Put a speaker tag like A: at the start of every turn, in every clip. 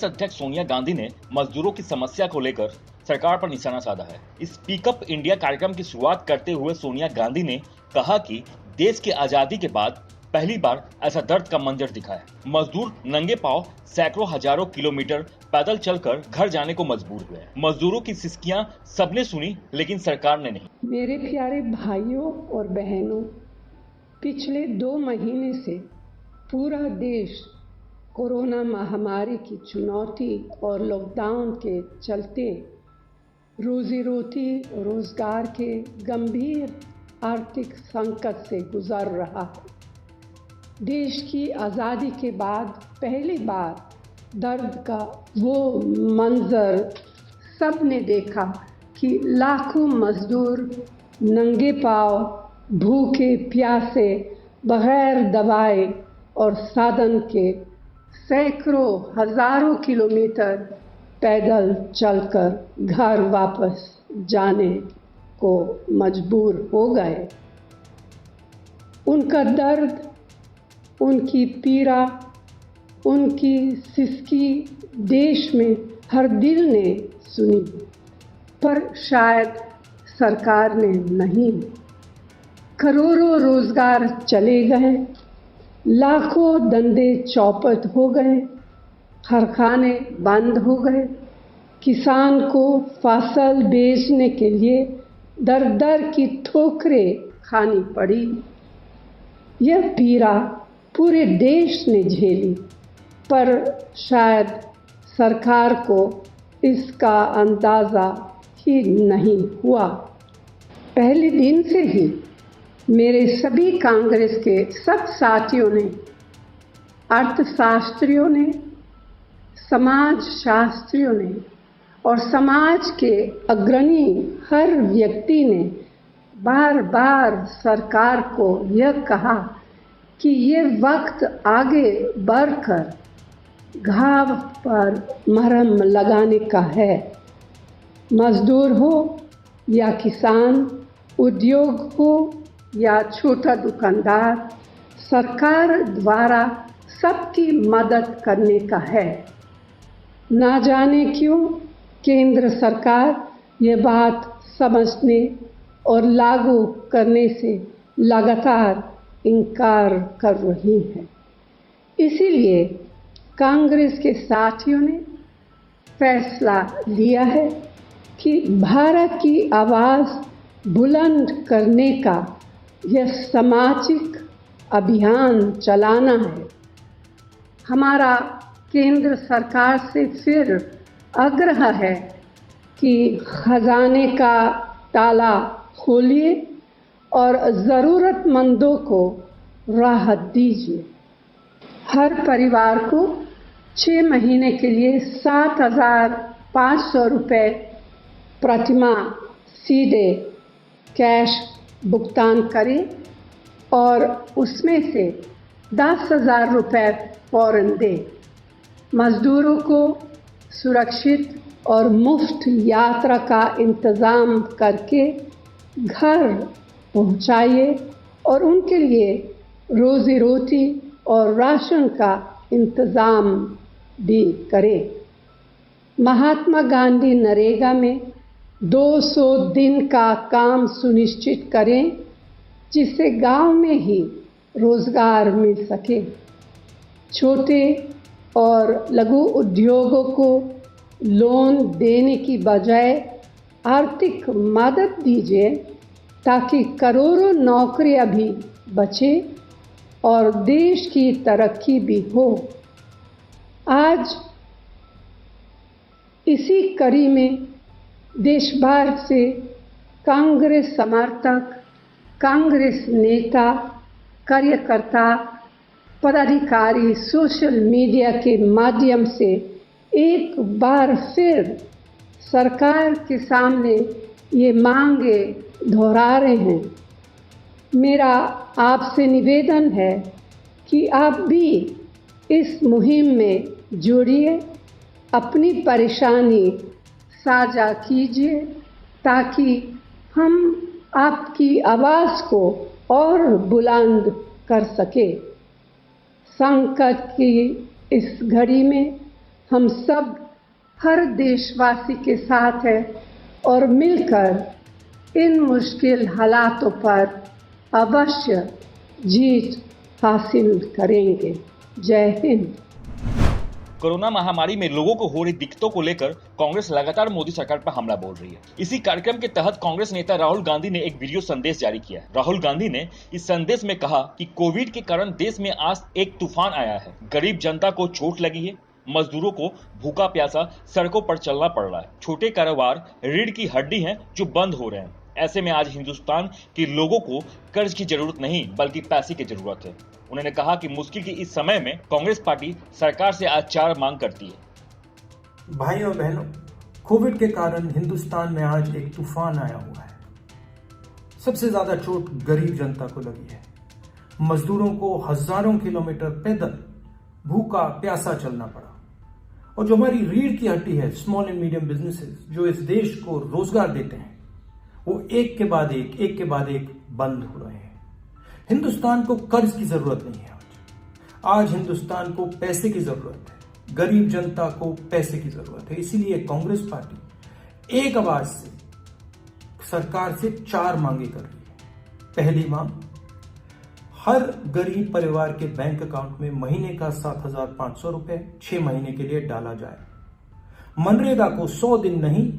A: अध्यक्ष सोनिया गांधी ने मजदूरों की समस्या को लेकर सरकार पर निशाना साधा है। इस स्पीकअप इंडिया कार्यक्रम की शुरुआत करते हुए सोनिया गांधी ने कहा कि देश की आजादी के बाद पहली बार ऐसा दर्द का मंजर दिखा है। मजदूर नंगे पांव सैकड़ों हजारों किलोमीटर पैदल चलकर घर जाने को मजबूर हुए। मजदूरों की सिसकियां सबने सुनी, लेकिन सरकार ने नहीं।
B: मेरे प्यारे भाइयों और बहनों, पिछले 2 महीने से पूरा देश कोरोना महामारी की चुनौती और लॉकडाउन के चलते रोजी रोटी और रोजगार के गंभीर आर्थिक संकट से गुजर रहा है। देश की आज़ादी के बाद पहली बार दर्द का वो मंजर सबने देखा कि लाखों मजदूर नंगे पांव, भूखे प्यासे, बगैर दवाई और साधन के सैकड़ों हजारों किलोमीटर पैदल चलकर घर वापस जाने को मजबूर हो गए। उनका दर्द, उनकी पीड़ा, उनकी सिसकी देश में हर दिल ने सुनी, पर शायद सरकार ने नहीं। करोड़ों रोजगार चले गए, लाखों धंधे चौपट हो गए, कारखाने बंद हो गए, किसान को फसल बेचने के लिए दर दर की ठोकरें खानी पड़ी। यह पीड़ा पूरे देश ने झेली, पर शायद सरकार को इसका अंदाज़ा ही नहीं हुआ। पहले दिन से ही मेरे सभी कांग्रेस के सब साथियों ने, अर्थशास्त्रियों ने, समाजशास्त्रियों ने और समाज के अग्रणी हर व्यक्ति ने बार बार सरकार को यह कहा कि ये वक्त आगे बढ़कर घाव पर मरहम लगाने का है। मजदूर हो या किसान, उद्योग हो या छोटा दुकानदार, सरकार द्वारा सबकी मदद करने का है। ना जाने क्यों केंद्र सरकार ये बात समझने और लागू करने से लगातार इनकार कर रही है। इसीलिए कांग्रेस के साथियों ने फैसला लिया है कि भारत की आवाज़ बुलंद करने का यह सामाजिक अभियान चलाना है। हमारा केंद्र सरकार से फिर आग्रह है कि खजाने का ताला खोलिए और ज़रूरतमंदों को राहत दीजिए। हर परिवार को 6 महीने के लिए 7,500 रुपये प्रतिमाह सीधे कैश भुगतान करें और उसमें से 10,000 रुपये फौरन दें। मजदूरों को सुरक्षित और मुफ्त यात्रा का इंतज़ाम करके घर पहुंचाइए और उनके लिए रोज़ी रोटी और राशन का इंतज़ाम भी करें। महात्मा गांधी नरेगा में 200 दिन का काम सुनिश्चित करें, जिससे गांव में ही रोज़गार मिल सके। छोटे और लघु उद्योगों को लोन देने की बजाय आर्थिक मदद दीजिए, ताकि करोड़ों नौकरियां भी बचे और देश की तरक्की भी हो। आज इसी कड़ी में देश भर से कांग्रेस समर्थक, कांग्रेस नेता, कार्यकर्ता, पदाधिकारी सोशल मीडिया के माध्यम से एक बार फिर सरकार के सामने ये मांगे दोहरा रहे हैं। मेरा आपसे निवेदन है कि आप भी इस मुहिम में जुड़िए, अपनी परेशानी साझा कीजिए, ताकि हम आपकी आवाज़ को और बुलंद कर सके। संकट की इस घड़ी में हम सब हर देशवासी के साथ है और मिलकर इन मुश्किल हालातों पर अवश्य जीत हासिल करेंगे। जय हिंद।
A: कोरोना महामारी में लोगों को हो रही दिक्कतों को लेकर कांग्रेस लगातार मोदी सरकार पर हमला बोल रही है। इसी कार्यक्रम के तहत कांग्रेस नेता राहुल गांधी ने एक वीडियो संदेश जारी किया है। राहुल गांधी ने इस संदेश में कहा कि कोविड के कारण देश में आज एक तूफान आया है। गरीब जनता को चोट लगी है, मजदूरों को भूखा प्यासा सड़कों पर चलना पड़ रहा है। छोटे कारोबार रीढ़ की हड्डी हैं जो बंद हो रहे हैं। ऐसे में आज हिंदुस्तान के लोगों को कर्ज की जरूरत नहीं बल्कि पैसे की जरूरत है। उन्होंने कहा कि मुश्किल के इस समय में कांग्रेस पार्टी सरकार से आज 4 मांग करती है।
C: भाइयों और बहनों, कोविड के कारण हिंदुस्तान में आज एक तूफान आया हुआ है। सबसे ज्यादा चोट गरीब जनता को लगी है। मजदूरों को हजारों किलोमीटर पैदल भूखा प्यासा चलना पड़ा और जो हमारी रीढ़ की हड्डी है, स्मॉल एंड मीडियम बिजनेसेस जो इस देश को रोजगार देते हैं, वो एक के बाद एक बंद हो रहे हैं। हिंदुस्तान को कर्ज की जरूरत नहीं है। आज हिंदुस्तान को पैसे की जरूरत है। गरीब जनता को पैसे की जरूरत है। इसीलिए कांग्रेस पार्टी एक आवाज से सरकार से 4 मांगे कर रही है। पहली मांग, हर गरीब परिवार के बैंक अकाउंट में महीने का 7,500 रुपए 6 महीने के लिए डाला जाए। मनरेगा को 100 दिन नहीं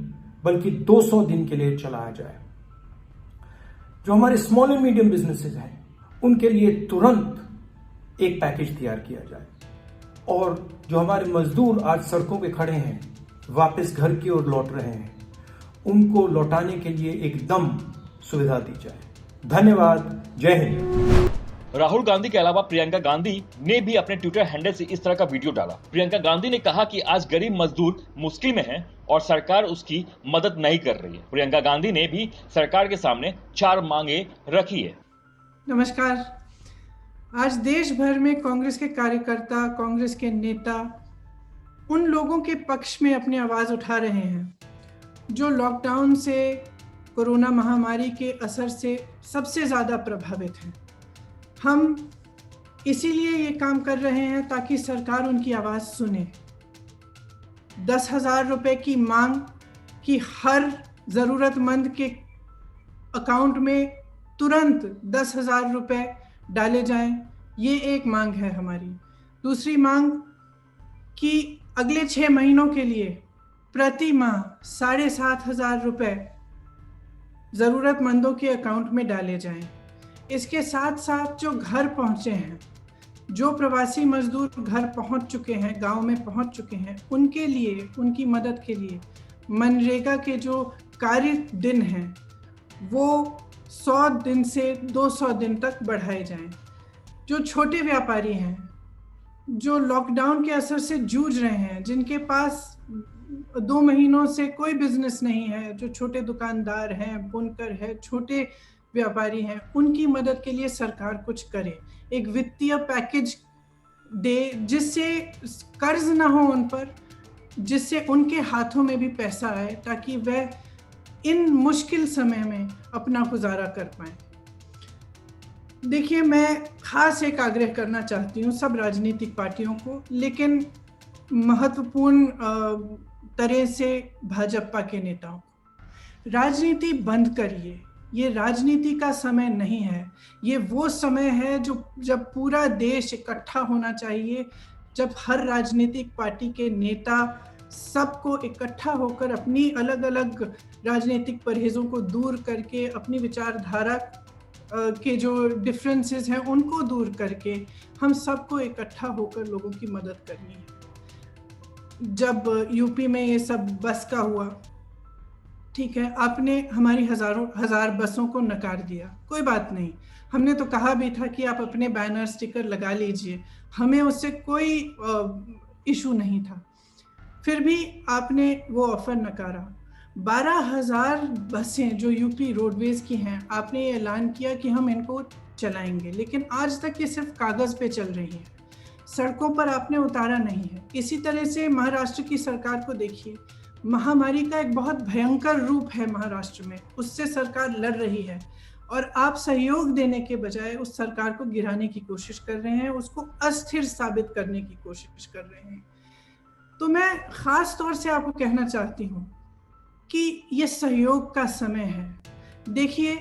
C: बल्कि 200 दिन के लिए चलाया जाए। जो हमारे स्मॉल एंड मीडियम बिजनेसेस हैं उनके लिए तुरंत एक पैकेज तैयार किया जाए और जो हमारे मजदूर आज सड़कों पे खड़े हैं, वापस घर की ओर लौट रहे हैं, उनको लौटाने के लिए एकदम सुविधा दी जाए। धन्यवाद। जय हिंद।
A: राहुल गांधी के अलावा प्रियंका गांधी ने भी अपने ट्विटर हैंडल से इस तरह का वीडियो डाला। प्रियंका गांधी ने कहा कि आज गरीब मजदूर मुश्किल में है और सरकार उसकी मदद नहीं कर रही है। प्रियंका गांधी ने भी सरकार के सामने 4 मांगे रखी है।
D: नमस्कार। आज देश भर में कांग्रेस के कार्यकर्ता, कांग्रेस के नेता उन लोगों के पक्ष में अपनी आवाज उठा रहे हैं जो लॉकडाउन से, कोरोना महामारी के असर से सबसे ज्यादा प्रभावित हैं। हम इसीलिए ये काम कर रहे हैं ताकि सरकार उनकी आवाज सुने। 10,000 रुपए की मांग कि हर जरूरतमंद के अकाउंट में तुरंत 10,000 रुपए डाले जाएं, ये एक मांग है हमारी। दूसरी मांग कि अगले 6 महीनों के लिए प्रति माह 7,500 रुपए जरूरतमंदों के अकाउंट में डाले जाएं। इसके साथ साथ जो घर पहुंचे हैं, जो प्रवासी मजदूर घर पहुंच चुके हैं, गांव में पहुंच चुके हैं, उनके लिए, उनकी मदद के लिए मनरेगा के जो कार्य दिन हैं वो 100 दिन से 200 दिन तक बढ़ाए जाएं। जो छोटे व्यापारी हैं, जो लॉकडाउन के असर से जूझ रहे हैं, जिनके पास 2 महीनों से कोई बिजनेस नहीं है, जो छोटे दुकानदार हैं, बुनकर है, छोटे व्यापारी हैं, उनकी मदद के लिए सरकार कुछ करे। एक वित्तीय पैकेज दे जिससे कर्ज ना हो उन पर, जिससे उनके हाथों में भी पैसा आए ताकि वह इन मुश्किल समय में अपना गुजारा कर पाए। देखिए, मैं खास एक आग्रह करना चाहती हूँ सब राजनीतिक पार्टियों को, लेकिन महत्वपूर्ण तरह से भाजपा के नेताओं को। राजनीति बंद करिए। ये राजनीति का समय नहीं है। ये वो समय है जब पूरा देश इकट्ठा होना चाहिए, जब हर राजनीतिक पार्टी के नेता सबको इकट्ठा होकर अपनी अलग अलग राजनीतिक परहेजों को दूर करके, अपनी विचारधारा के जो डिफरेंसेस हैं उनको दूर करके हम सबको इकट्ठा होकर लोगों की मदद करनी है। जब यूपी में ये सब बस का हुआ, ठीक है, आपने हमारी हजार बसों को नकार दिया, कोई बात नहीं। हमने तो कहा भी था कि आप अपने बैनर स्टिकर लगा लीजिए, हमें उससे कोई इशू नहीं था। फिर भी आपने वो ऑफर नकारा। 12,000 बसें जो यूपी रोडवेज की हैं, आपने ये ऐलान किया कि हम इनको चलाएंगे, लेकिन आज तक ये सिर्फ कागज़ पे चल रही है, सड़कों पर आपने उतारा नहीं है। इसी तरह से महाराष्ट्र की सरकार को देखिए, महामारी का एक बहुत भयंकर रूप है महाराष्ट्र में, उससे सरकार लड़ रही है और आप सहयोग देने के बजाय उस सरकार को गिराने की कोशिश कर रहे हैं, उसको अस्थिर साबित करने की कोशिश कर रहे हैं। तो मैं ख़ास तौर से आपको कहना चाहती हूँ कि ये सहयोग का समय है। देखिए,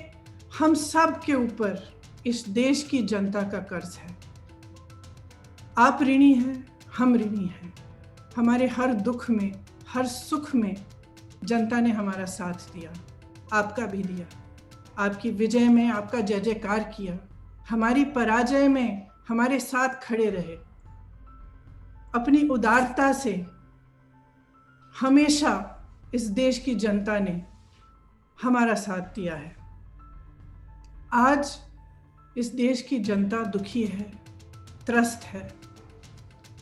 D: हम सब के ऊपर इस देश की जनता का कर्ज है। आप ऋणी हैं, हम ऋणी हैं। हमारे हर दुख में, हर सुख में जनता ने हमारा साथ दिया, आपका भी दिया। आपकी विजय में आपका जय जयकार किया, हमारी पराजय में हमारे साथ खड़े रहे। अपनी उदारता से हमेशा इस देश की जनता ने हमारा साथ दिया है। आज इस देश की जनता दुखी है, त्रस्त है,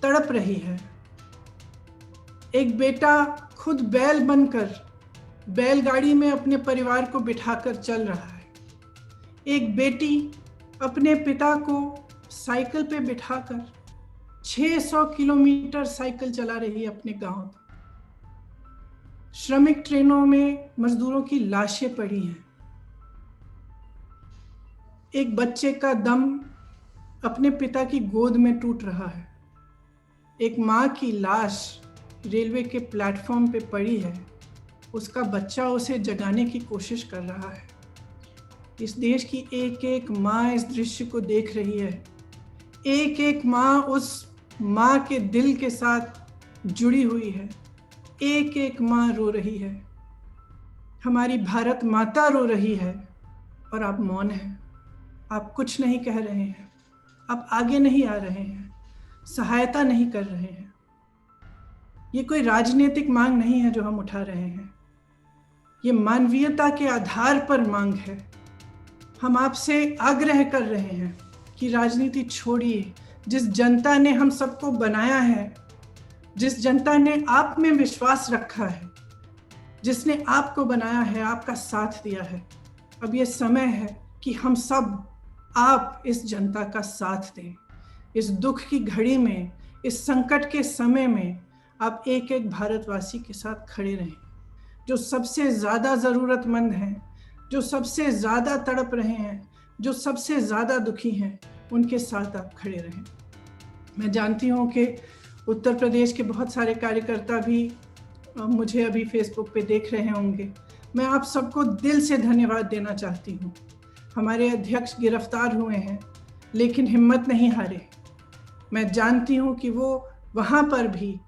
D: तड़प रही है। एक बेटा खुद बैल बनकर बैलगाड़ी में अपने परिवार को बिठाकर चल रहा है। एक बेटी अपने पिता को साइकिल पे बिठाकर 600 किलोमीटर साइकिल चला रही है अपने गांव तक। श्रमिक ट्रेनों में मजदूरों की लाशें पड़ी हैं। एक बच्चे का दम अपने पिता की गोद में टूट रहा है। एक माँ की लाश रेलवे के प्लेटफॉर्म पे पड़ी है, उसका बच्चा उसे जगाने की कोशिश कर रहा है। इस देश की एक एक माँ इस दृश्य को देख रही है। एक एक माँ उस माँ के दिल के साथ जुड़ी हुई है। एक एक माँ रो रही है। हमारी भारत माता रो रही है और आप मौन हैं। आप कुछ नहीं कह रहे हैं, आप आगे नहीं आ रहे हैं, सहायता नहीं कर रहे हैं। ये कोई राजनीतिक मांग नहीं है जो हम उठा रहे हैं, ये मानवीयता के आधार पर मांग है। हम आपसे आग्रह कर रहे हैं कि राजनीति छोड़िए। जिस जनता ने हम सबको बनाया है, जिस जनता ने आप में विश्वास रखा है, जिसने आपको बनाया है, आपका साथ दिया है, अब ये समय है कि हम सब आप इस जनता का साथ दें। इस दुख की घड़ी में, इस संकट के समय में आप एक एक भारतवासी के साथ खड़े रहें। जो सबसे ज़्यादा ज़रूरतमंद हैं, जो सबसे ज़्यादा तड़प रहे हैं, जो सबसे ज़्यादा दुखी हैं, उनके साथ आप खड़े रहें। मैं जानती हूँ कि उत्तर प्रदेश के बहुत सारे कार्यकर्ता भी मुझे अभी फेसबुक पे देख रहे होंगे। मैं आप सबको दिल से धन्यवाद देना चाहती हूँ। हमारे अध्यक्ष गिरफ्तार हुए हैं, लेकिन हिम्मत नहीं हारे। मैं जानती हूँ कि वो वहाँ पर भी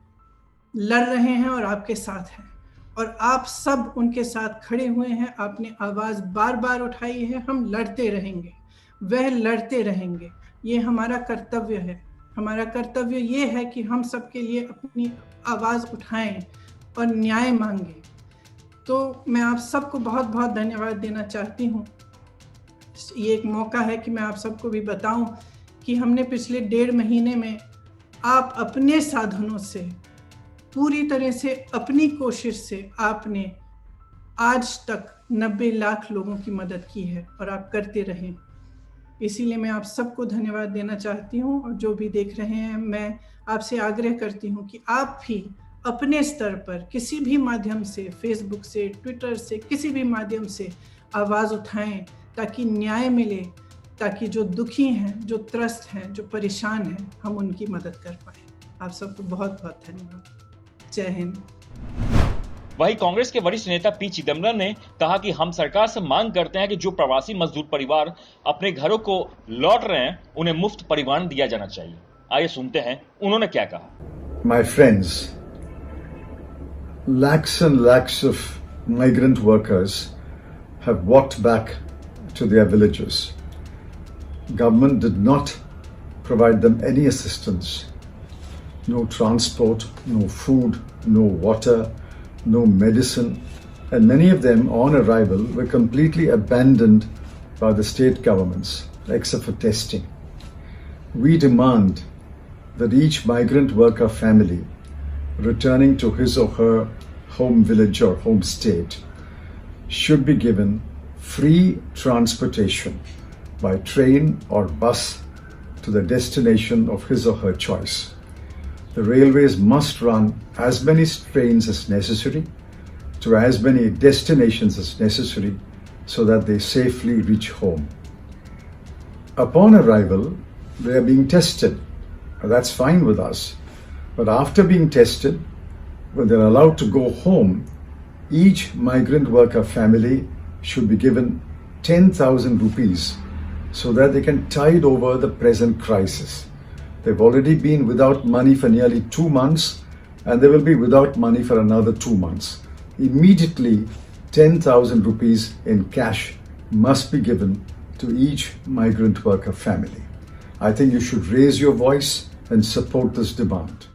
D: लड़ रहे हैं और आपके साथ हैं, और आप सब उनके साथ खड़े हुए हैं। आपने आवाज़ बार बार उठाई है। हम लड़ते रहेंगे, वह लड़ते रहेंगे। ये हमारा कर्तव्य है। हमारा कर्तव्य ये है कि हम सबके लिए अपनी आवाज़ उठाएं और न्याय मांगें। तो मैं आप सबको बहुत बहुत धन्यवाद देना चाहती हूँ। ये एक मौका है कि मैं आप सबको भी बताऊं कि हमने पिछले 1.5 महीने में आप अपने साधनों से, पूरी तरह से अपनी कोशिश से आपने आज तक 90 लाख लोगों की मदद की है, और आप करते रहें। इसीलिए मैं आप सबको धन्यवाद देना चाहती हूँ। और जो भी देख रहे हैं, मैं आपसे आग्रह करती हूँ कि आप भी अपने स्तर पर किसी भी माध्यम से, फेसबुक से, ट्विटर से, किसी भी माध्यम से आवाज़ उठाएं, ताकि न्याय मिले, ताकि जो दुखी हैं, जो त्रस्त हैं, जो परेशान हैं, हम उनकी मदद कर पाएं। आप सबको बहुत बहुत धन्यवाद। जय हिंद।
A: वहीं कांग्रेस के वरिष्ठ नेता पी चिदम्बरम ने कहा कि हम सरकार से मांग करते हैं कि जो प्रवासी मजदूर परिवार अपने घरों को लौट रहे हैं, उन्हें मुफ्त परिवहन दिया जाना चाहिए। आइए सुनते हैं उन्होंने क्या कहा।
E: My friends, lakhs and lakhs of migrant workers have walked back to their villages. Government did not provide them any assistance. No transport, no food, no water, no medicine, and many of them on arrival were completely abandoned by the state governments, except for testing. We demand that each migrant worker family returning to his or her home village or home state should be given free transportation by train or bus to the destination of his or her choice. The railways must run as many trains as necessary to as many destinations as necessary so that they safely reach home. Upon arrival, they are being tested. That's fine with us. But after being tested, when they're allowed to go home, each migrant worker family should be given 10,000 rupees so that they can tide over the present crisis. They've already been without money for nearly 2 months, and they will be without money for another 2 months. Immediately, 10,000 rupees in cash must be given to each migrant worker family. I think you should raise your voice and support this demand.